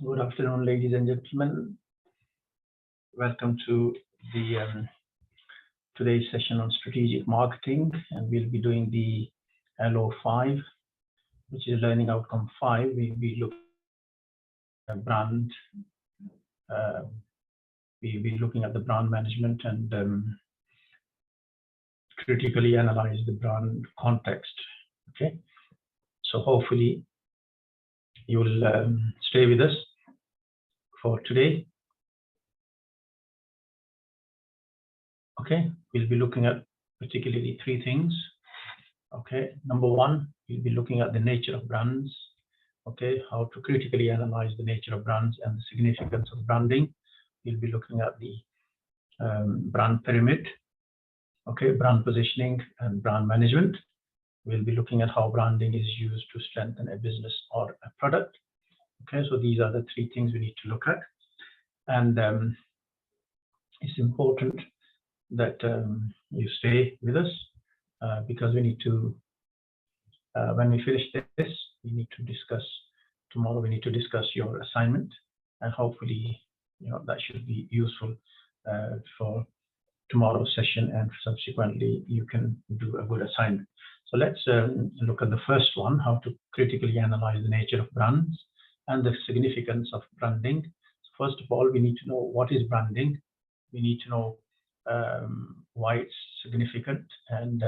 Good afternoon, ladies and gentlemen. Welcome to the today's session on strategic marketing, and we'll be doing the LO5, which is Learning Outcome 5. We'll be looking at brand. We'll be looking at the brand management and critically analyze the brand context. Okay, so hopefully you will stay with us for today. Okay, we'll be looking at particularly three things. Okay, number one, we'll be looking at the nature of brands. Okay, how to critically analyze the nature of brands and the significance of branding. We'll be looking at the brand pyramid. Okay, brand positioning and brand management. We'll be looking at how branding is used to strengthen a business or a product. Okay, so these are the three things we need to look at, and it's important that you stay with us because we need to, when we finish this, we need to discuss tomorrow. We need to discuss your assignment, and hopefully, that should be useful for tomorrow's session, and subsequently you can do a good assignment. So let's look at the first one: how to critically analyze the nature of brands and the significance of branding. So first of all, we need to know what is branding. We need to know why it's significant and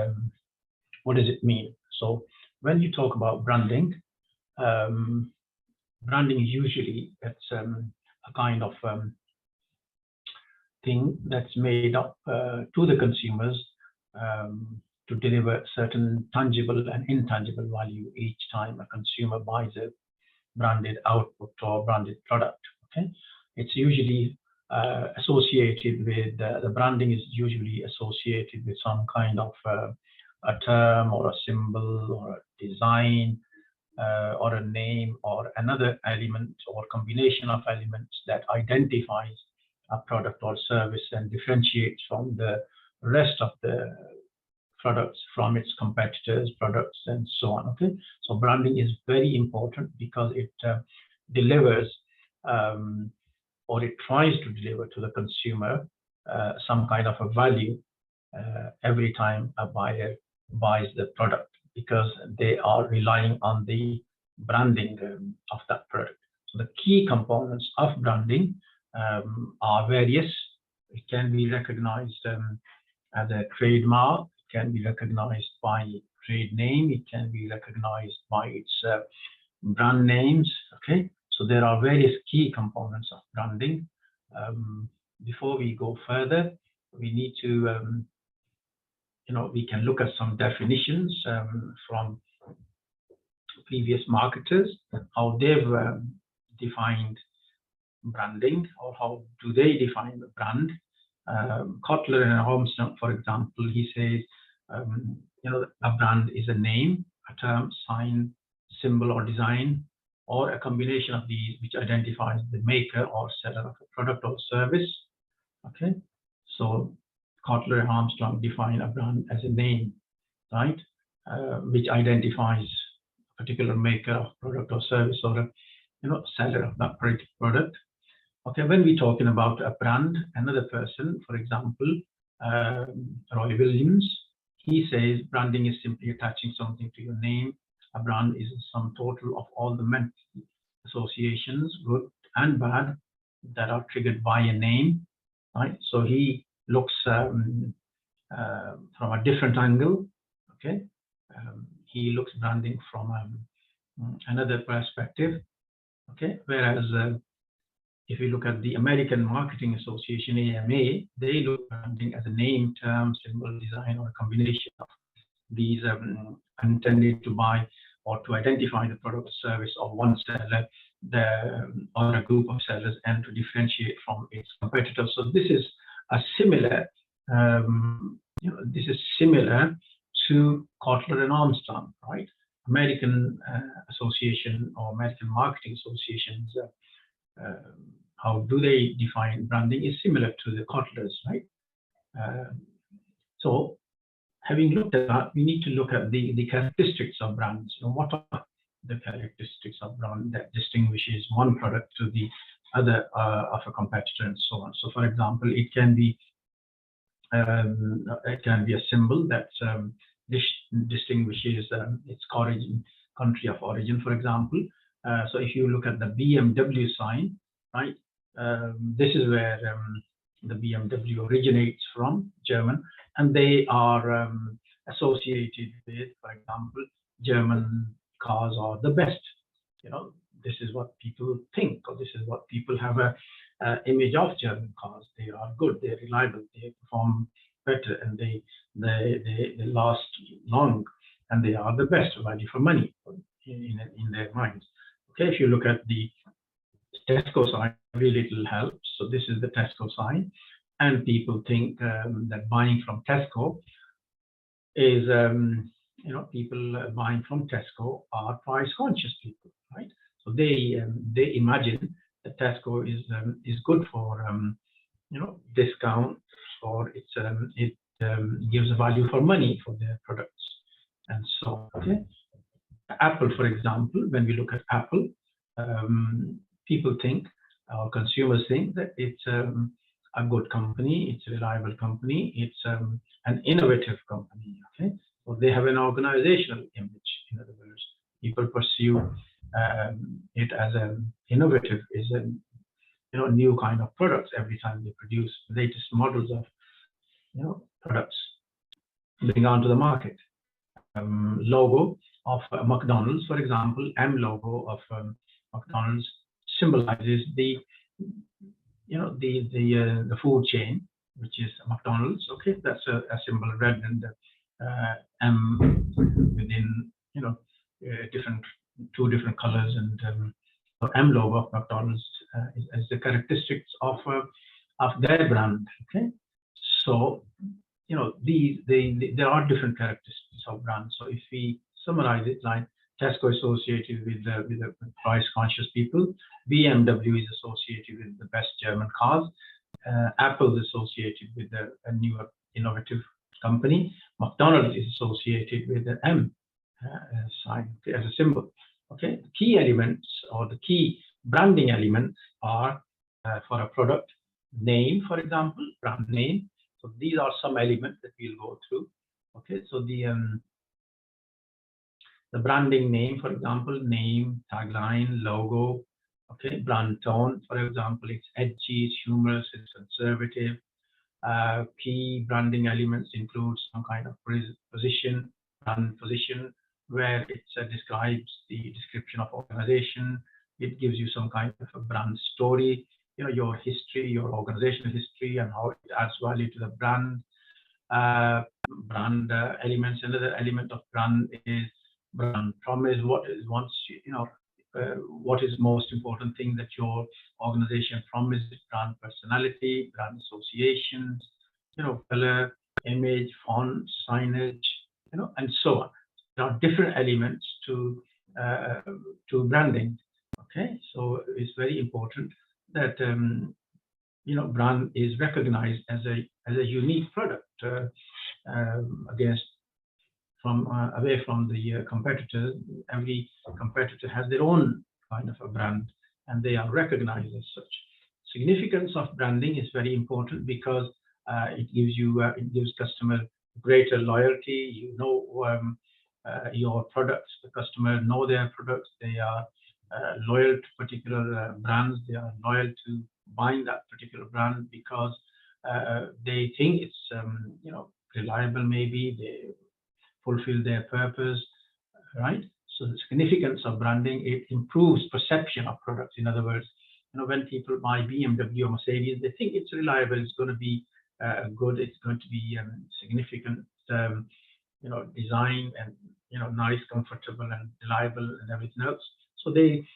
what does it mean. So when you talk about branding, branding usually it's a kind of thing that's made up to the consumers to deliver certain tangible and intangible value each time a consumer buys a branded output or branded product. Okay, it's usually associated with the branding is usually associated with some kind of a term or a symbol or a design or a name or another element or combination of elements that identifies a product or service and differentiates from the rest of the products from its competitors, products, and so on. Okay, so branding is very important because it delivers or it tries to deliver to the consumer some kind of a value every time a buyer buys the product, because they are relying on the branding of that product. So the key components of branding are various. It can be recognized as a trademark, it can be recognized by trade name, it can be recognized by its brand names. Okay, so there are various key components of branding. Before we go further, we need to, we can look at some definitions from previous marketers, how they've defined branding, or how do they define the brand. Kotler and Armstrong, for example, he says, a brand is a name, a term, sign, symbol, or design, or a combination of these which identifies the maker or seller of a product or service. Okay, so Kotler and Armstrong define a brand as a name, right, which identifies a particular maker of product or service, or a seller of that product. Okay, when we're talking about a brand, another person, for example, Roy Williams, he says branding is simply attaching something to your name. A brand is the sum total of all the mental associations, good and bad, that are triggered by a name, right? So he looks from a different angle. Okay, he looks branding from another perspective. Okay, whereas if you look at the American Marketing Association, AMA, they look at branding as a name, term, symbol, design, or a combination of these intended to buy or to identify the product or service of one seller or a group of sellers, and to differentiate from its competitors. So this is a similar, this is similar to Kotler and Armstrong, right? American Association or American Marketing Associations, how do they define branding is similar to the Kotlers, right? So having looked at that, we need to look at the characteristics of brands. What are the characteristics of brand that distinguishes one product to the other of a competitor, and so on. So, for example, it can be a symbol that distinguishes its origin, country of origin, for example. So if you look at the BMW sign, right, this is where the BMW originates from, German, and they are associated with, for example, German cars are the best. You know, this is what people think, or this is what people have a image of German cars. They are good, they're reliable, they perform better, and they last long, and they are the best value for money in their minds. Okay, if you look at the Tesco sign, very little helps. So this is the Tesco sign, and people think that buying from Tesco is, you know, people buying from Tesco are price conscious people, right? So they imagine that Tesco is good for you know, discount, or it gives a value for money for their products, and so okay. Apple, for example, when we look at Apple, people think, or consumers think, that it's a good company, it's a reliable company, it's an innovative company. Okay, so they have an organizational image. In other words, people pursue it as an innovative, is a, you know, new kind of products every time they produce latest models of, you know, products bring onto the market. Logo of McDonald's, for example, M logo of McDonald's symbolizes the, you know, the food chain, which is McDonald's. Okay, that's a symbol, red, and M within, you know, two different colors, and the M logo of McDonald's is the characteristics of their brand. Okay, so, you know, there are different characteristics of brands. So if we summarize it, like Tesco associated with the price conscious people, BMW is associated with the best German cars, Apple is associated with a newer innovative company, McDonald's is associated with the M sign, okay, as a symbol. Okay, the key elements, or the key branding elements, are for a product name, for example, brand name. So these are some elements that we'll go through. Okay, so the branding name, for example, name, tagline, logo. Okay, brand tone, for example, it's edgy, it's humorous, it's conservative. Key branding elements include some kind of position, brand position, where it describes the description of organization. It gives you some kind of a brand story, you know, your history, your organizational history, and how it adds value to the brand. Brand elements. Another element of brand is brand promise. What is, once you know, what is most important thing that your organization promises? Brand personality, brand associations, you know, color, image, font, signage, you know, and so on. There are different elements to branding. Okay, so it's very important that you know, brand is recognized as a unique product away from the competitors. Every competitor has their own kind of a brand, and they are recognized as such. Significance of branding is very important because it gives customer greater loyalty. You know your products, the customer know their products. They are loyal to particular brands. They are loyal to buying that particular brand because they think it's you know, reliable. Maybe they fulfill their purpose, right? So the significance of branding, it improves perception of products. In other words, you know, when people buy BMW or Mercedes, they think it's reliable, it's going to be good, it's going to be significant, you know, design, and, you know, nice, comfortable, and reliable, and everything else. So they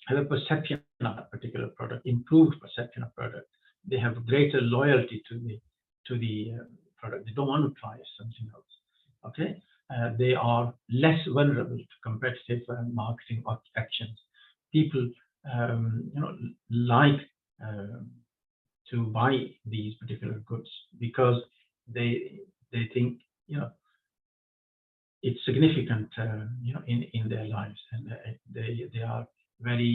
have a perception of a particular product, improved perception of product. They have greater loyalty to the product. They don't want to try something else. Okay, they are less vulnerable to competitive marketing actions. People, you know, like to buy these particular goods because they think, you know, it's significant, in their lives, and they are very,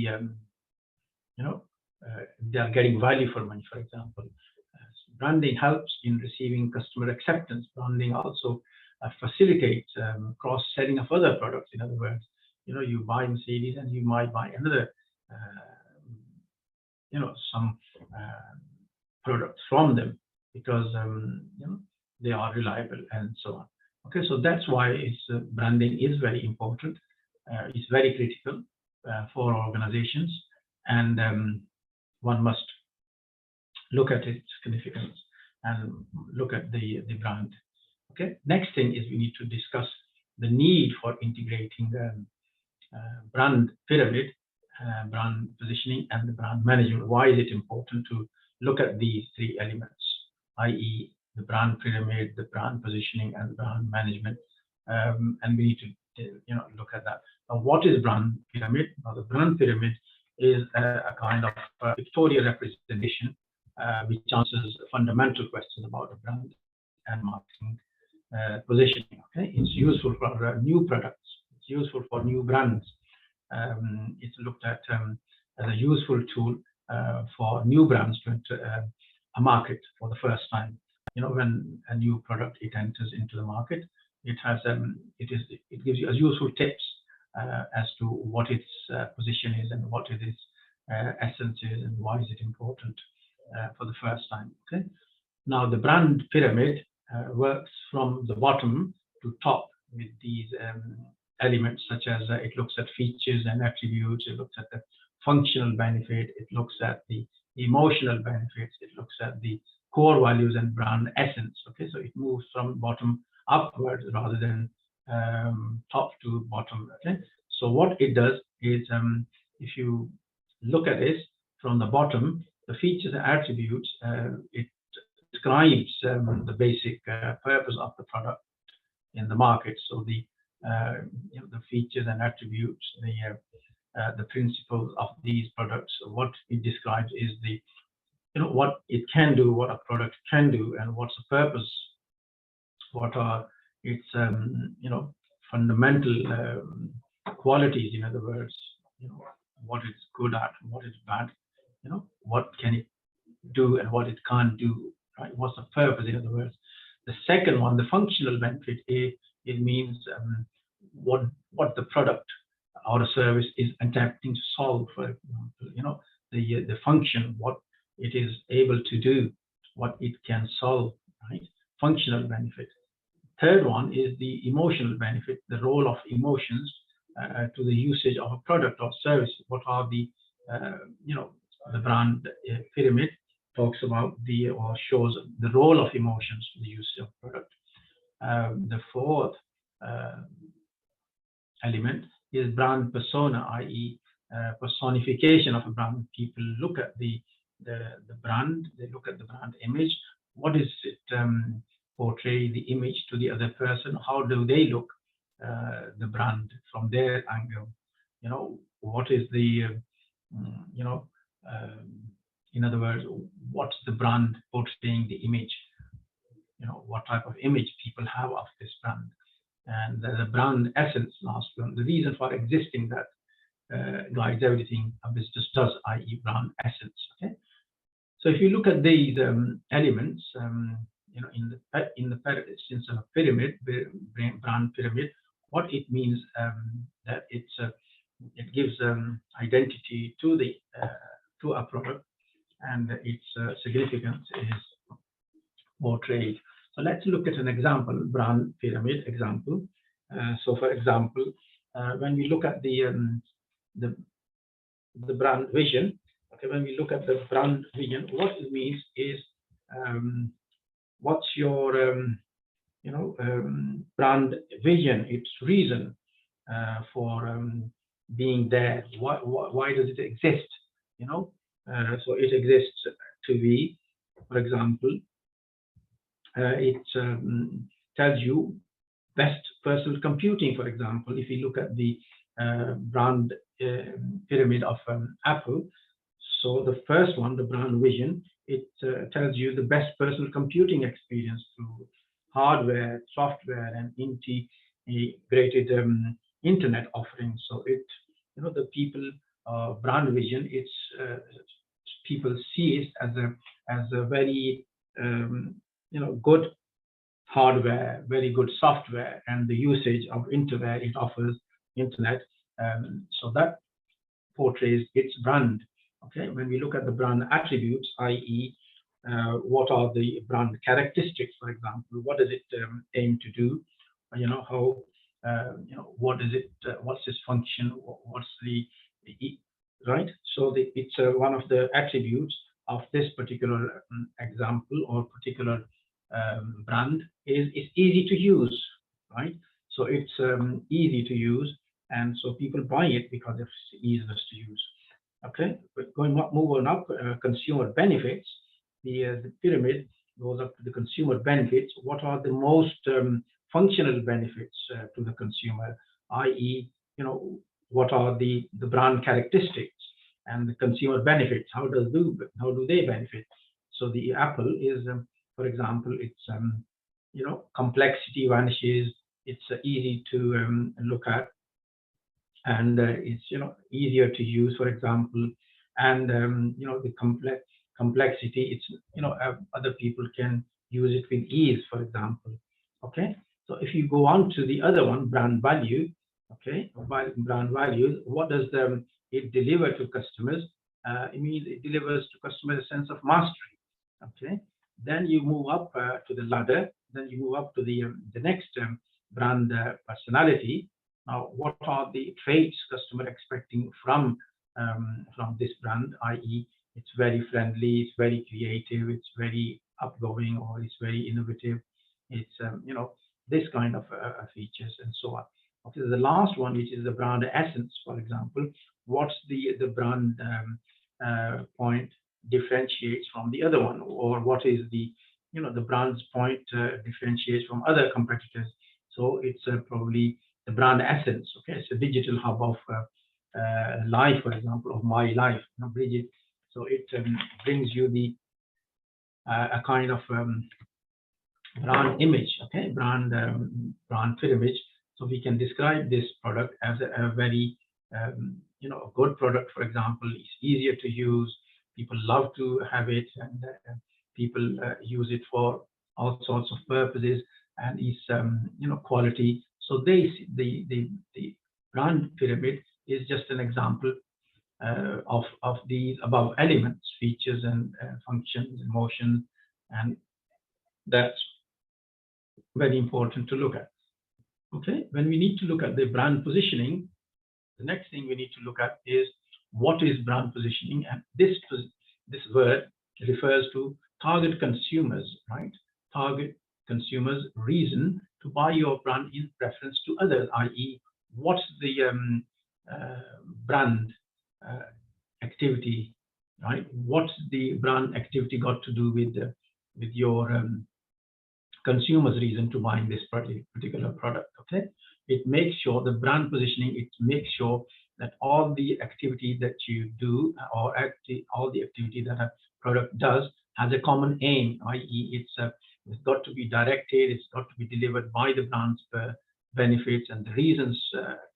they are getting value for money. For example, branding helps in receiving customer acceptance. Branding also facilitates cross-selling of other products. In other words, you buy Mercedes and you might buy another, some products from them because they are reliable and so on. Okay, so that's why branding is very important. It's very critical for organizations, and one must look at its significance and look at the brand. Okay, next thing is we need to discuss the need for integrating brand pyramid, brand positioning, and the brand management. Why is it important to look at these three elements, i.e. the brand pyramid, the brand positioning, and the brand management? And we need to look at that. Now, what is brand pyramid? Now, the brand pyramid is a kind of pictorial representation which answers fundamental questions about a brand and marketing positioning. Okay, it's useful for new products. It's useful for new brands. It's looked at as a useful tool for new brands to enter a market for the first time. When a new product enters into the market, it has it gives you as useful tips as to what its position is and what it is essence is and why is it important for the first time. Okay. Now the brand pyramid works from the bottom to top with these elements, such as it looks at features and attributes, it looks at the functional benefit, it looks at the emotional benefits, it looks at the core values and brand essence. Okay, so it moves from bottom upwards rather than top to bottom. Okay, so what it does is, if you look at this from the bottom, the features and attributes, it describes the basic purpose of the product in the market. So the features and attributes, the principles of these products. So what it describes is what it can do, what a product can do, and what's the purpose, what are its fundamental qualities. In other words, what it's good at, what it's bad, what can it do and what it can't do, right? What's the purpose, in other words. The second one, the functional benefit, it means what the product or a service is attempting to solve. For example, the function, what it is able to do, what it can solve, right? Functional benefit. Third one is the emotional benefit, the role of emotions to the usage of a product or service. What are the brand pyramid talks about or shows the role of emotions to the use of product. The fourth element is brand persona, i.e. personification of a brand. People look at the brand, they look at the brand image. What is it portray the image to the other person? How do they look the brand from their angle? What is the in other words, what's the brand portraying the image? What type of image people have of this brand? And the brand essence, last one, the reason for existing that guides everything a business does, i.e. brand essence. Okay, so if you look at these elements, in the instance of a pyramid, brand pyramid, what it means that it gives identity to a product, and its significance is portrayed. So let's look at an example, brand pyramid example. So for example, when we look at the brand vision, okay, when we look at the brand vision, what it means is what's your brand vision, its reason for being there. Why does it exist? So it exists to be, for example, it tells you best personal computing. For example, if you look at the brand pyramid of Apple, so the first one, the brand vision, it tells you the best personal computing experience through hardware, software, and integrated internet offering. So it, the people brand vision, it's people see it as a very good hardware, very good software, and the usage of internet it offers internet. So that portrays its brand. Okay, when we look at the brand attributes, i.e., what are the brand characteristics, for example, what does it aim to do? How, what is it? What's its function? What's the right? So it's one of the attributes of this particular example or particular brand is it's easy to use, right? So it's easy to use, and so people buy it because it's easiest to use. Okay, but move on up, consumer benefits. The pyramid goes up to the consumer benefits. What are the most functional benefits to the consumer, i.e., what are the brand characteristics and the consumer benefits? How do they benefit? So the Apple is, for example, it's complexity vanishes. It's easy to look at, and it's easier to use, for example, and the complexity. It's other people can use it with ease, for example. Okay, so if you go on to the other one, brand value. Okay, brand values. What does it deliver to customers? It means it delivers to customers a sense of mastery. Okay, then you move up to the ladder. Then you move up to the next brand personality. Now, what are the traits customer expecting from this brand? I.e., it's very friendly, it's very creative, it's very outgoing, or it's very innovative. It's this kind of features and so on. Okay, the last one, which is the brand essence, for example, what's the brand point differentiates from the other one, or what is the the brand's point differentiates from other competitors. So it's probably the brand essence. Okay, it's a digital hub of life, for example, of my life, Bridget. So it brings you the a kind of brand image. Okay, brand pyramid. So we can describe this product as a very good product. For example, it's easier to use. People love to have it, and people use it for all sorts of purposes, and it's quality. So the brand pyramid is just an example of these above elements, features and functions, emotions, and that's very important to look at. Okay, when we need to look at the brand positioning, the next thing we need to look at is what is brand positioning, and this word refers to target consumers, right? Target consumers' reason to buy your brand in preference to others, i.e., what's the brand activity, right? What's the brand activity got to do with your consumers' reason to buying this particular product? Okay, it makes sure the brand positioning. It makes sure that all the activity that you do, or all the activity that a product does, has a common aim, i.e., it's got to be directed, it's got to be delivered by the brand's benefits and the reasons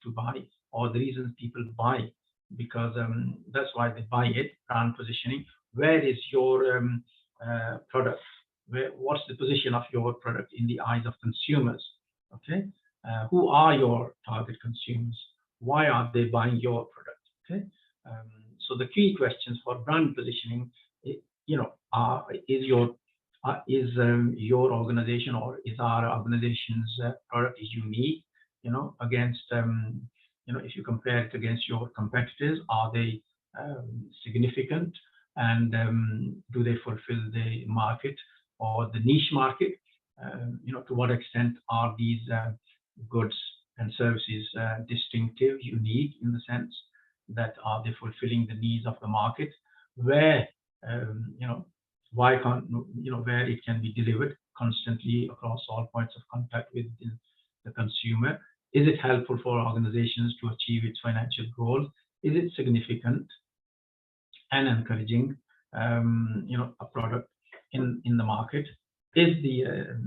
to buy, or the reasons people buy, because that's why they buy it. Brand positioning. Where is your product? What's the position of your product in the eyes of consumers? Okay, who are your target consumers? Why are they buying your product? Okay, so the key questions for brand positioning, is your organization, or is our organization's product is unique? Against if you compare it against your competitors, are they significant, and do they fulfill the market or the niche market? To what extent are these goods and services distinctive, unique, in the sense that are they fulfilling the needs of the market? Where why can't where it can be delivered constantly across all points of contact with the consumer? Is it helpful for organizations to achieve its financial goals? Is it significant and encouraging a product in the market? Is the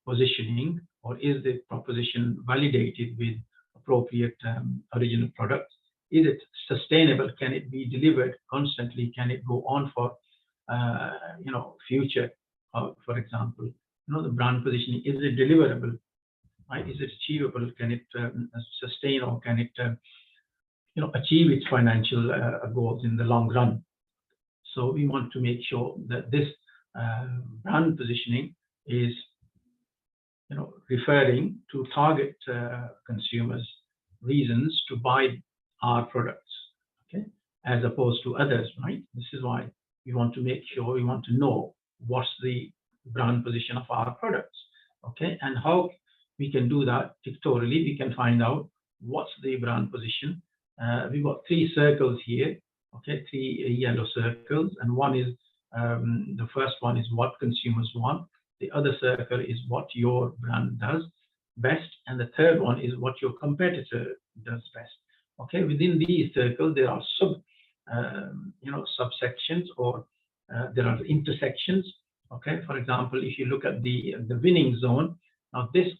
positioning, or is the proposition validated with appropriate original products? Is it sustainable? Can it be delivered constantly? Can it go on for future? For example, the brand positioning, is it deliverable? Right? Is it achievable? Can it sustain, or can it achieve its financial goals in the long run? So we want to make sure that this brand positioning is referring to target consumers' reasons to buy our products, okay, as opposed to others, right? This is why we want to make sure, we want to know what's the brand position of our products, okay, and how we can do that pictorially. We can find out what's the brand position. We've got 3 circles here, okay, 3 yellow circles, and one is the first one is what consumers want. The other circle is what your brand does best, and the third one is what your competitor does best. Okay, within these circles there are subsections, or there are intersections. Okay, for example, if you look at the winning zone, now this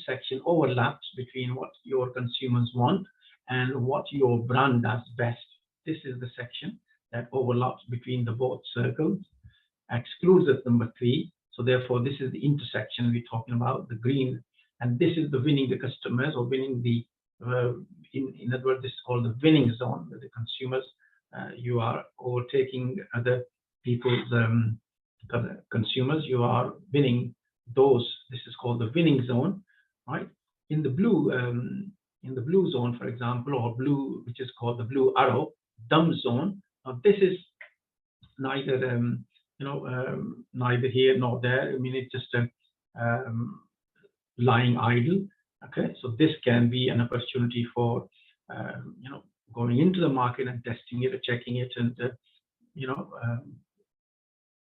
section overlaps between what your consumers want and what your brand does best. This is the section that overlaps between the both circles, excludes at number 3. So therefore, this is the intersection we're talking about, the green, and this is the winning the customers, or winning the, in other words, this is called the winning zone, where the consumers, you are overtaking other people's consumers, you are winning those. This is called the winning zone, right? In the blue zone, for example, or blue, which is called the blue arrow, dumb zone. Now this is neither neither here nor there. I mean, it's just lying idle. Okay, so this can be an opportunity for going into the market and testing it or checking it, and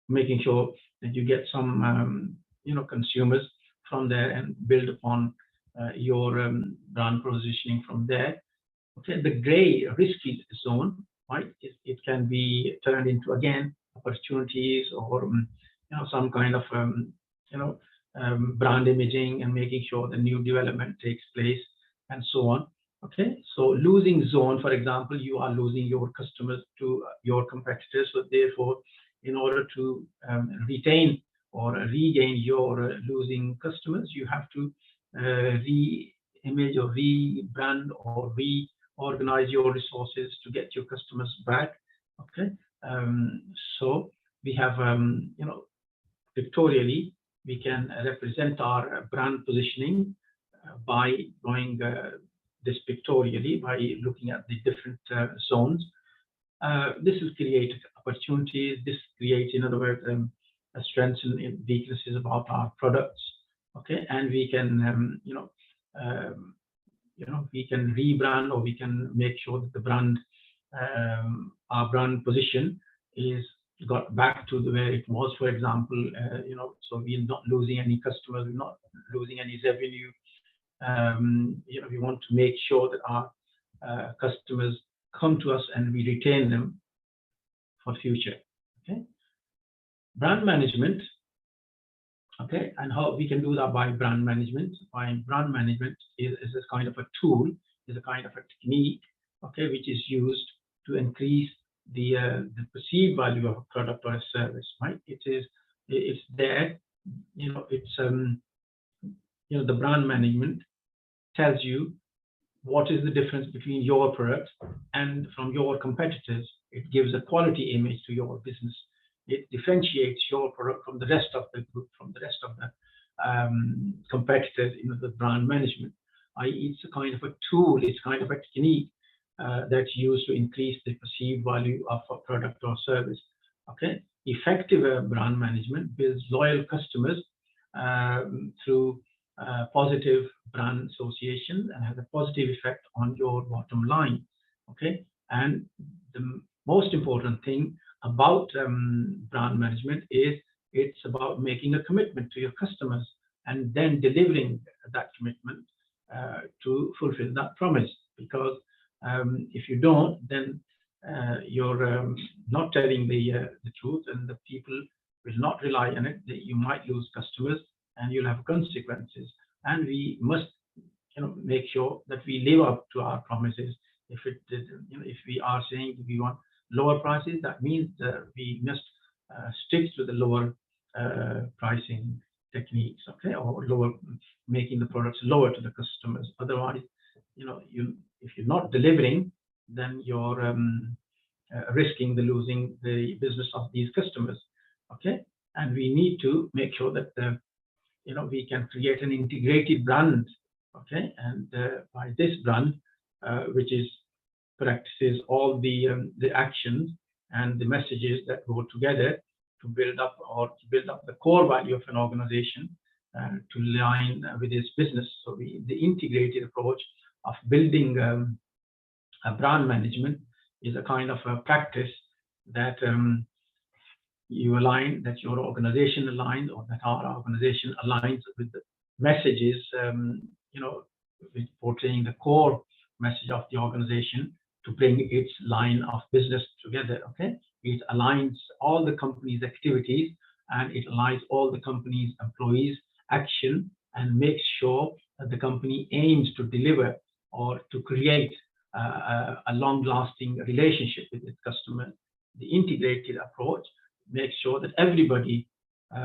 making sure that you get some consumers from there and build upon your brand positioning from there. Okay, the gray risky zone, right? It can be turned into, again, opportunities, or some kind of brand imaging and making sure the new development takes place, and so on. Okay, so losing zone, for example, you are losing your customers to your competitors. So therefore, in order to retain or regain your losing customers, you have to re-image or rebrand or reorganize your resources to get your customers back. Okay, so we have pictorially we can represent our brand positioning by going this pictorially by looking at the different zones. This will create opportunities. This creates, in other words, strengths and weaknesses about our products. Okay, and we can we can rebrand, or we can make sure that the brand, our brand position, is got back to the way it was. For example, so we're not losing any customers, we're not losing any revenue. We want to make sure that our customers come to us and we retain them for future. Okay, brand management. Okay, and how we can do that by brand management. By brand management is a kind of a tool, is a kind of a technique, okay, which is used to increase the perceived value of a product or a service. Right? It's there. It's the brand management tells you what is the difference between your product and from your competitors. It gives a quality image to your business. It differentiates your product from the rest of the group, from the rest of the competitors in the brand management. It's a kind of a tool, it's kind of a technique that's used to increase the perceived value of a product or service. Okay, effective brand management builds loyal customers through positive brand association, and has a positive effect on your bottom line. Okay, and the most important thing about brand management is it's about making a commitment to your customers and then delivering that commitment to fulfill that promise. Because if you don't, then you're not telling the truth, and the people will not rely on it. You might lose customers, and you'll have consequences. And we must, make sure that we live up to our promises. If if we are saying we want lower prices, that means that we must stick to the lower pricing techniques, okay, or lower, making the products lower to the customers. Otherwise, if you're not delivering, then you're risking the losing the business of these customers, okay. And we need to make sure that we can create an integrated brand, okay. And by this brand, which is practices all the actions and the messages that go together to build up the core value of an organization to align with its business. So the integrated approach of building a brand management is a kind of a practice that you align, that your organization aligns, or that our organization aligns with the messages, with portraying the core message of the organization to bring its line of business together, okay? It aligns all the company's activities, and it aligns all the company's employees' action, and makes sure that the company aims to deliver or to create a long-lasting relationship with its customers. The integrated approach makes sure that everybody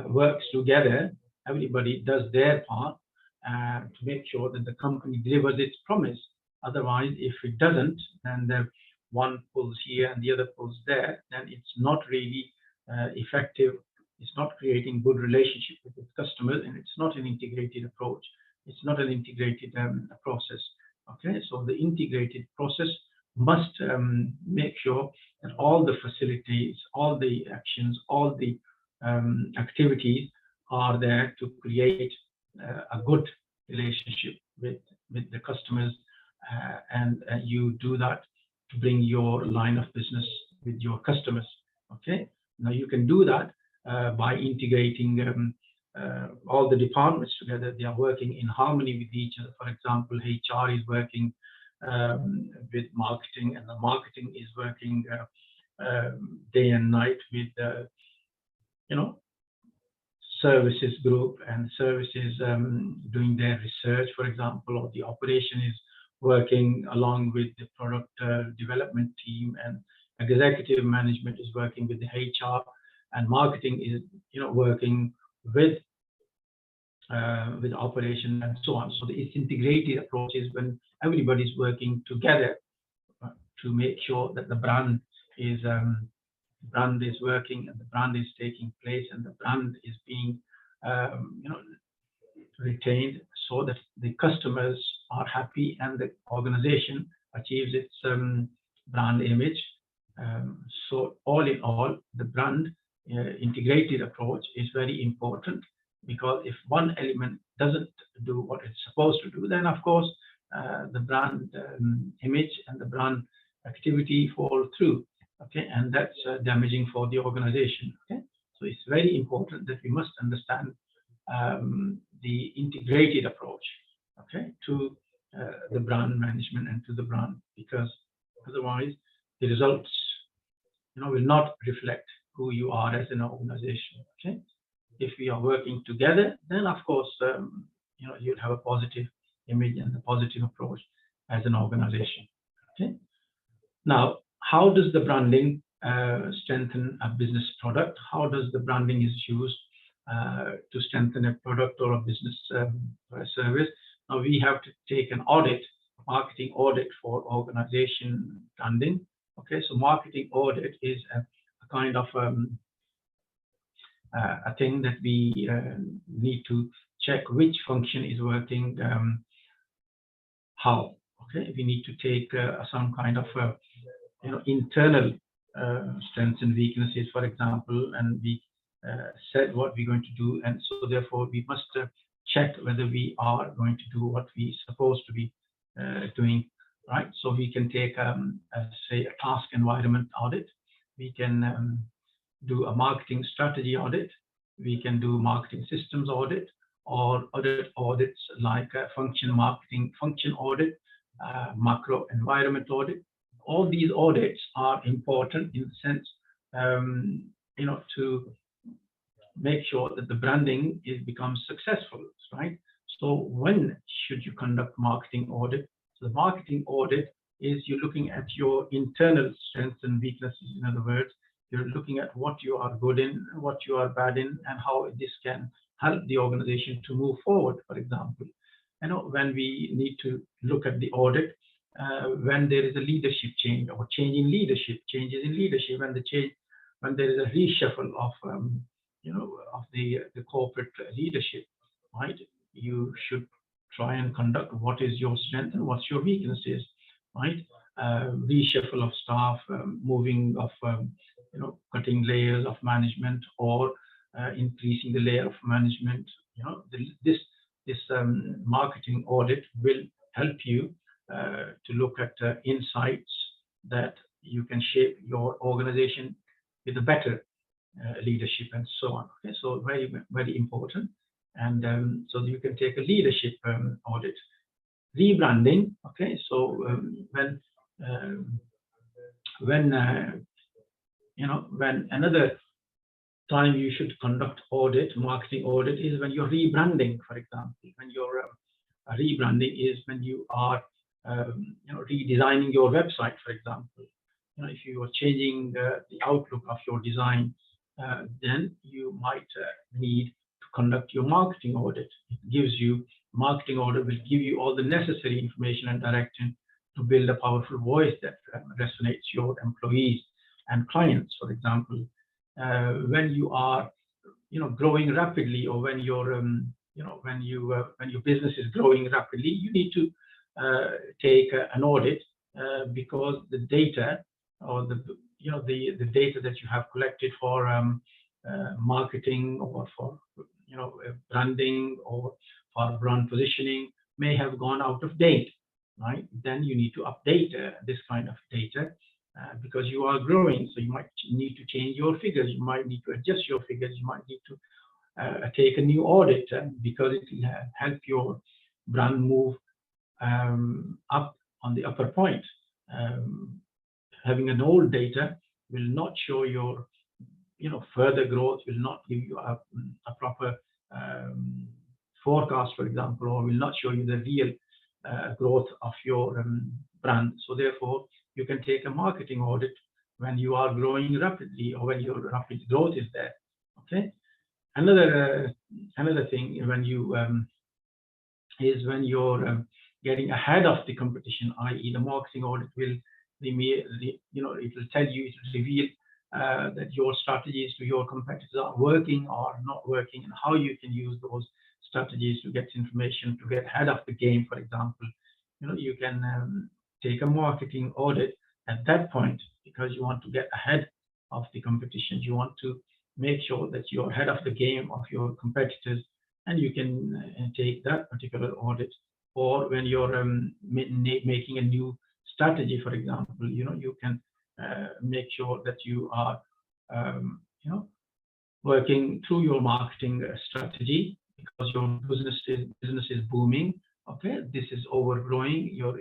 works together, everybody does their part to make sure that the company delivers its promise. Otherwise, if it doesn't, then the one pulls here and the other pulls there, then it's not really effective. It's not creating good relationship with its customers, and it's not an integrated approach. It's not an integrated process. Okay, so the integrated process must make sure that all the facilities, all the actions, all the activities are there to create a good relationship with the customers, and you do that to bring your line of business with your customers. Okay, now you can do that by integrating all the departments together. They are working in harmony with each other. For example, HR is working with marketing, and the marketing is working day and night with services group, and services doing their research, for example, or the operation is working along with the product development team, and executive management is working with the HR, and marketing is working with operation, and so on. So it's integrated approaches when everybody's working together to make sure that the brand is working, and the brand is taking place, and the brand is being retained, so that the customers are happy and the organization achieves its brand image. So all in all, the brand integrated approach is very important, because if one element doesn't do what it's supposed to do, then of course the brand image and the brand activity fall through, okay, and that's damaging for the organization. Okay, so it's very important that we must understand the integrated approach, okay, to the brand management and to the brand, because otherwise the results will not reflect who you are as an organization. Okay, if we are working together, then of course you'll have a positive image and a positive approach as an organization. Okay, now how does the branding strengthen a business product? How does the branding is used to strengthen a product or a business or a service? Now we have to take an audit, marketing audit for organization branding. Okay, so marketing audit is a kind of a thing that we need to check which function is working how. Okay, we need to take some kind of internal strengths and weaknesses, for example, and we said what we're going to do, and so therefore we must check whether we are going to do what we're supposed to be doing, right? So we can take say a task environment audit, we can do a marketing strategy audit, we can do marketing systems audit, or other audits like marketing function audit, macro environment audit. All these audits are important in the sense to make sure that the branding becomes successful, right? So when should you conduct marketing audit? So the marketing audit is you're looking at your internal strengths and weaknesses. In other words, you're looking at what you are good in, what you are bad in, and how this can help the organization to move forward. For example, when we need to look at the audit, when there is a leadership change or changes in leadership, when there is a reshuffle of of the corporate leadership, right? You should try and conduct what is your strength and what's your weaknesses, right? Reshuffle of staff, moving of cutting layers of management, or increasing the layer of management. This marketing audit will help you to look at insights that you can shape your organization with a better leadership and so on. Okay, so very, very important. And so you can take a leadership audit. Rebranding. Okay, so when another time you should conduct marketing audit is when you're rebranding. For example, when you're rebranding is when you are redesigning your website. For example, if you are changing the outlook of your design, then you might need to conduct your marketing audit. Marketing audit will give you all the necessary information and direction to build a powerful voice that resonates your employees and clients. For example, when you are growing rapidly, or when your when your business is growing rapidly, you need to take an audit, because the data, or the data that you have collected for marketing, or for branding, or for brand positioning, may have gone out of date, right? Then you need to update this kind of data, because you are growing. So you might need to change your figures, you might need to adjust your figures, you might need to take a new audit, because it will help your brand move up on the upper point. Having an old data will not show your further growth, will not give you a proper forecast, for example, or will not show you the real growth of your brand. So therefore, you can take a marketing audit when you are growing rapidly, or when your rapid growth is there. Okay. Another thing when you're getting ahead of the competition, i.e., the marketing audit will it will tell you, it will reveal that your strategies to your competitors are working or not working, and how you can use those strategies to get information to get ahead of the game. For example, you can take a marketing audit at that point, because you want to get ahead of the competition. You want to make sure that you're ahead of the game of your competitors, and you can take that particular audit. Or when you're making a new strategy, for example, you can make sure that you are working through your marketing strategy, because your business is booming. Okay, this is overgrowing, your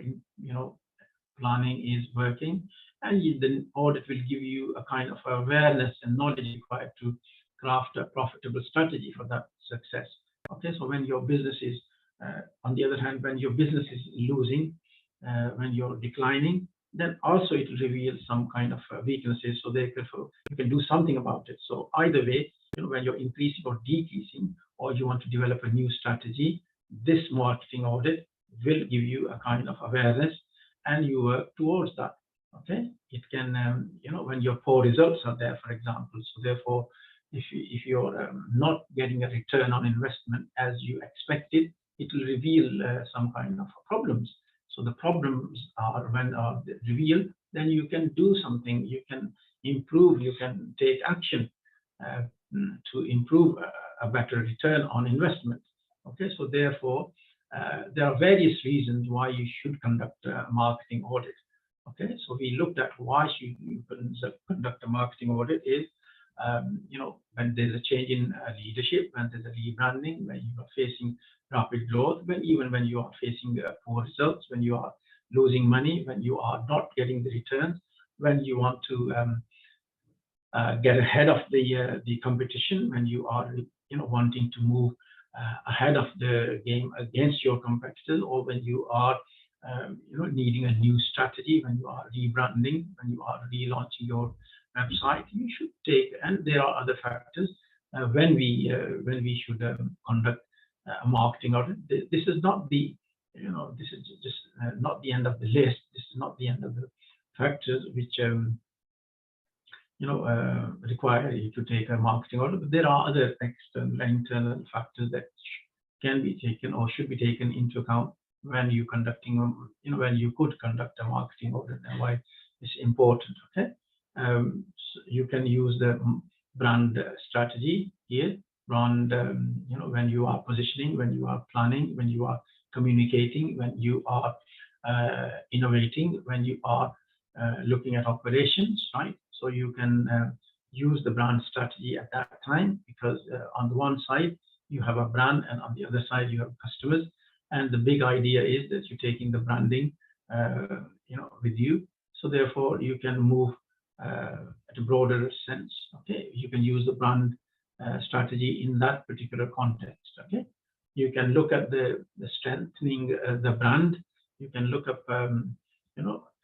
planning is working, and the audit will give you a kind of awareness and knowledge required to craft a profitable strategy for that success. Okay, so when your business is on the other hand, when your business is losing, when you're declining, then also it will reveal some kind of weaknesses, so you can do something about it. So either way, when you're increasing or decreasing, or you want to develop a new strategy, this marketing audit will give you a kind of awareness, and you work towards that. Okay, it can when your poor results are there, for example. So therefore, if you're not getting a return on investment as you expected, it will reveal some kind of problems. So the problems are revealed, then you can do something, you can improve, you can take action to improve a better return on investment. Okay, so therefore, there are various reasons why you should conduct a marketing audit. Okay, so we looked at why you conduct a marketing audit is, when there's a change in leadership, when there's a rebranding, when you are facing rapid growth, even when you are facing poor results, when you are losing money, when you are not getting the returns, when you want to get ahead of the competition, when you are wanting to move ahead of the game against your competitors, or when you are needing a new strategy, when you are rebranding, when you are relaunching your website, you should take, and there are other factors when we should conduct a marketing audit. This is not the this is just not the end of the list. This is not the end of the factors which require you to take a marketing audit. But there are other external and internal factors that can be taken or should be taken into account when you conducting when you could conduct a marketing audit, and why it's important. Okay, so you can use the brand strategy here. Brand, when you are positioning, when you are planning, when you are communicating, when you are innovating, when you are looking at operations, right? So you can use the brand strategy at that time, because on the one side you have a brand, and on the other side you have customers. And the big idea is that you're taking the branding, with you. So therefore, you can move at a broader sense. Okay, you can use the brand strategy in that particular context. Okay, you can look at the strengthening the brand. You can look up,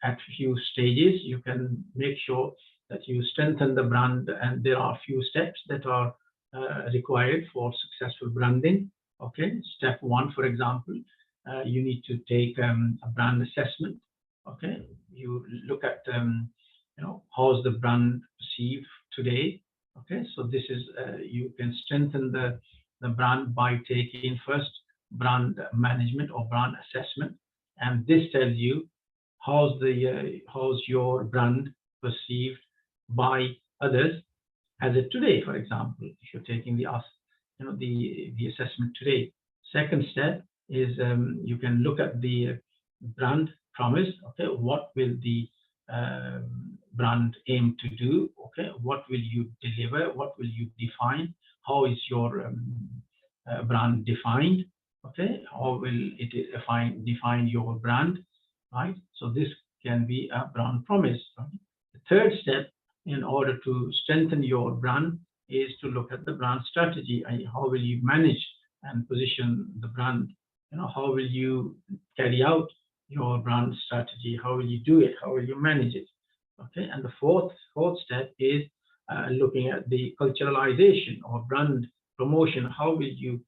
at few stages. You can make sure that you strengthen the brand, and there are few steps that are required for successful branding. Okay, step one, for example, you need to take a brand assessment. Okay, you look at how's the brand perceived today. Okay, so this is you can strengthen the brand by taking first brand management or brand assessment, and this tells you how's your brand perceived by others as it today. For example, if you're taking the assessment today. Second step is you can look at the brand promise. Okay, what will the brand aim to do? Okay, what will you deliver? What will you define? How is your brand defined? Okay, how will it define your brand? Right. So this can be a brand promise. Right? The third step, in order to strengthen your brand, is to look at the brand strategy. How will you manage and position the brand? How will you carry out your brand strategy? How will you do it? How will you manage it? Okay, and the fourth step is looking at the culturalization or brand promotion. How will you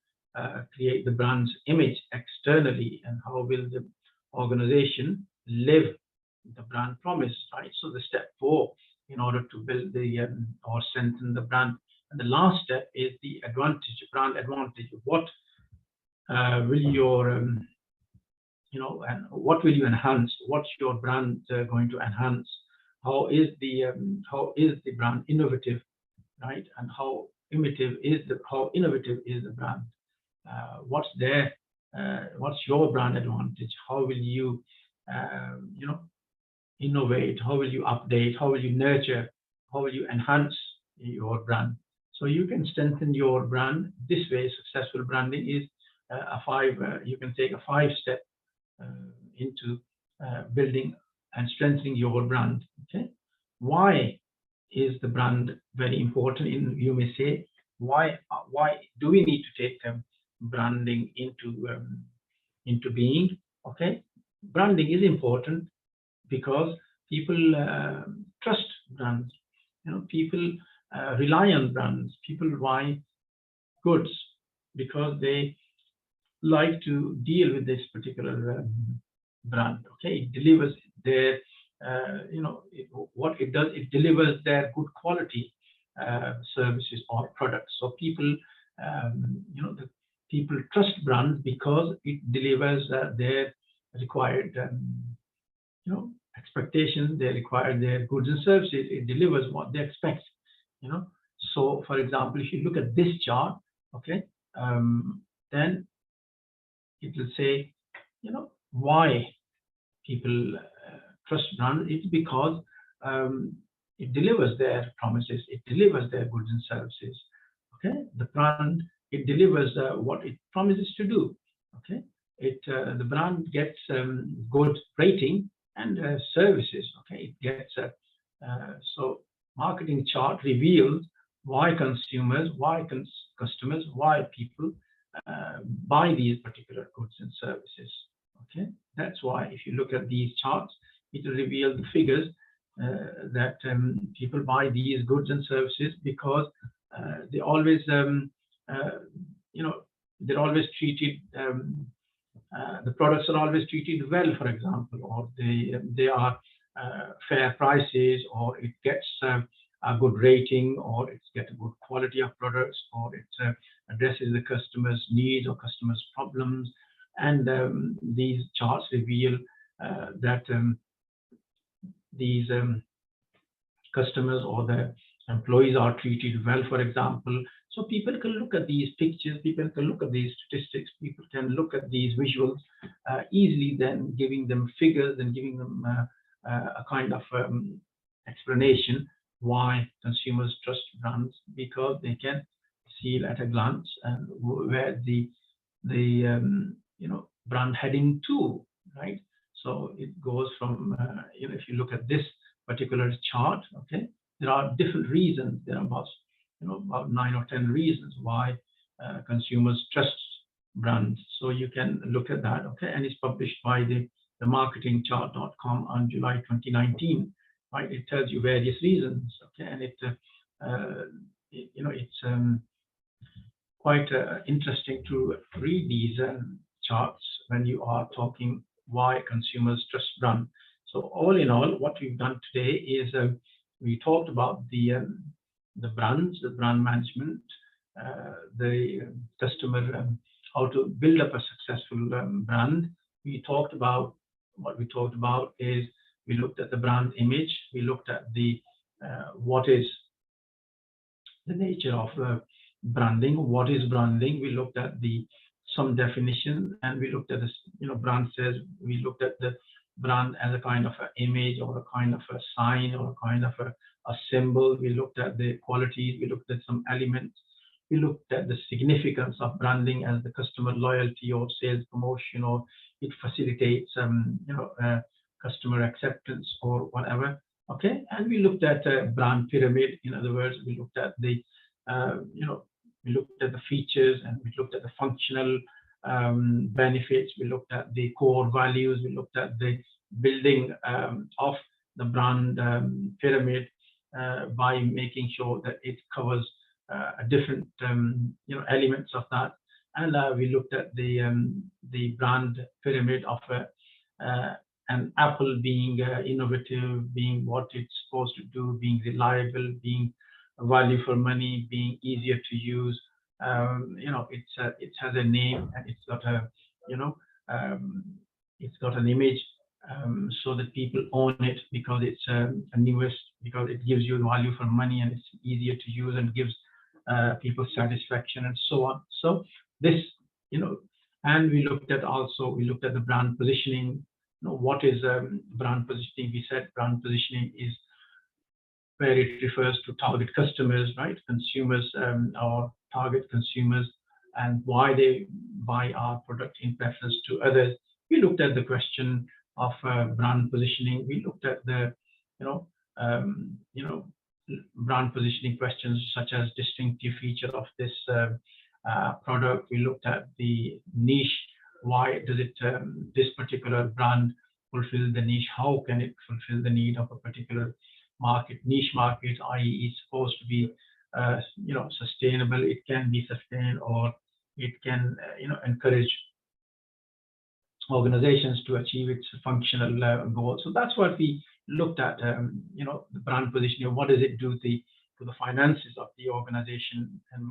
create the brand's image externally, and how will the organization live the brand promise? Right. So the step 4, in order to build the or strengthen the brand. And the last step is the brand advantage. What will your and what will you enhance? What's your brand going to enhance? How is the brand innovative, right? And how innovative is the brand? What's your brand advantage? How will you innovate? How will you update? How will you nurture? How will you enhance your brand? So you can strengthen your brand this way. Successful branding is you can take a 5-step into building and strengthening your brand. Okay, why is the brand very important? You may say, why do we need to take branding into being? Okay, branding is important because people trust brands. People rely on brands. People buy goods because they like to deal with this particular brand. Okay, it delivers their what it does. It delivers their good quality services or products. So people people trust brands because it delivers their required expectations. They require their goods and services. It delivers what they expect. So for example, if you look at this chart, okay, then it will say why people trust brands. It's because it delivers their promises, it delivers their goods and services. Okay, the brand, it delivers what it promises to do. Okay, the brand gets good rating and services. Okay, it gets so marketing chart reveals why consumers, why customers, why people buy these particular goods and services. Okay, that's why if you look at these charts, it will reveal the figures that people buy these goods and services because they always, they're always treated. The products are always treated well, for example, or they are fair prices, or it gets a good rating, or it's get a good quality of products, or it addresses the customer's needs or customer's problems. And these charts reveal that these customers or the employees are treated well, for example. So people can look at these pictures, people can look at these statistics, people can look at these visuals easily, then giving them figures and giving them a kind of explanation why consumers trust brands, because they can see at a glance and where the brand heading to, right? So it goes from if you look at this particular chart, okay, there are different reasons. There are about 9 or 10 reasons why consumers trust brands. So you can look at that, okay, and it's published by the marketingchart.com on July 2019, right? It tells you various reasons, okay, and it's quite interesting to read these charts when you are talking why consumers trust brand. So all in all, what we've done today is we talked about the brands, the brand management, the customer, how to build up a successful brand. We talked about is we looked at the brand image, we looked at the what is the nature of branding, what is branding. We looked at some definition, and we looked at this, brand says, we looked at the brand as a kind of an image or a kind of a sign or a kind of a symbol. We looked at the qualities, we looked at some elements, we looked at the significance of branding as the customer loyalty or sales promotion, or it facilitates customer acceptance or whatever. Okay, and we looked at brand pyramid. In other words, we looked at the we looked at the features, and we looked at the functional benefits. We looked at the core values. We looked at the building of the brand pyramid by making sure that it covers different elements of that. And we looked at the brand pyramid of an Apple being innovative, being what it's supposed to do, being reliable, being value for money, being easier to use. It has a name, and it's got a it's got an image, so that people own it because it's a newest, because it gives you value for money, and it's easier to use and gives people satisfaction, and so on. So this, and we looked at the brand positioning. What is brand positioning? We said brand positioning is where it refers to target customers, right? Consumers, our target consumers, and why they buy our product in preference to others. We looked at the question of brand positioning. We looked at the, brand positioning questions such as distinctive feature of this product. We looked at the niche. Why does it this particular brand fulfill the niche? How can it fulfill the need of a particular market, niche market, i.e. it's supposed to be sustainable. It can be sustained, or it can encourage organizations to achieve its functional goals. So that's what we looked at, the brand positioning. What does it do to the finances of the organization? And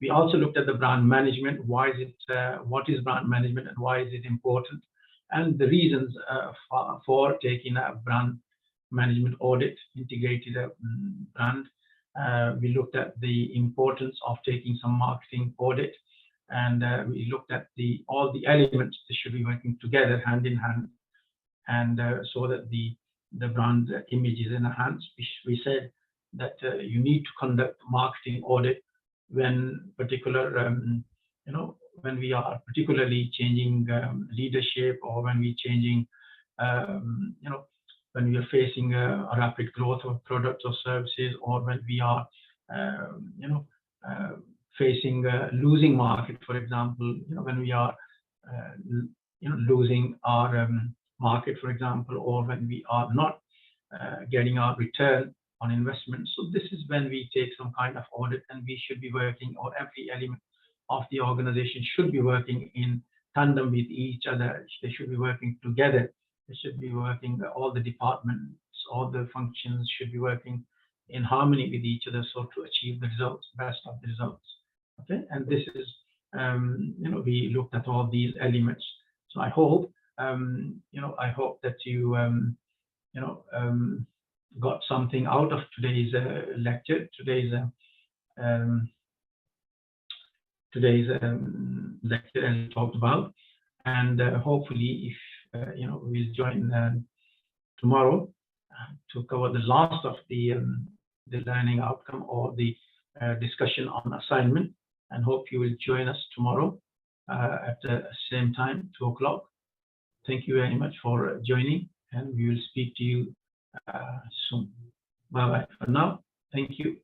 we also looked at the brand management. Why is it? What is brand management, and why is it important? And the reasons for taking a brand management audit, integrated brand. We looked at the importance of taking some marketing audit, and we looked at all the elements that should be working together hand in hand, and so that the brand image is enhanced. We said that you need to conduct marketing audit when when we are particularly changing leadership, or when we're changing when we are facing a rapid growth of products or services, or when we are, facing losing market, for example, when we are, losing our market, for example, or when we are not getting our return on investment. So this is when we take some kind of audit, and we should be working, or every element of the organization should be working in tandem with each other. They should be working together. They should be working, all the departments, all the functions should be working in harmony with each other, so to achieve the results, best of the results. Okay, and this is, we looked at all these elements. So I hope, I hope that you, got something out of today's lecture, today's lecture, as we talked about, and hopefully, if we'll join tomorrow to cover the last of the learning outcome, or the discussion on assignment, and hope you will join us tomorrow at the same time, 2 o'clock. Thank you very much for joining, and we will speak to you soon. Bye bye for now. Thank you.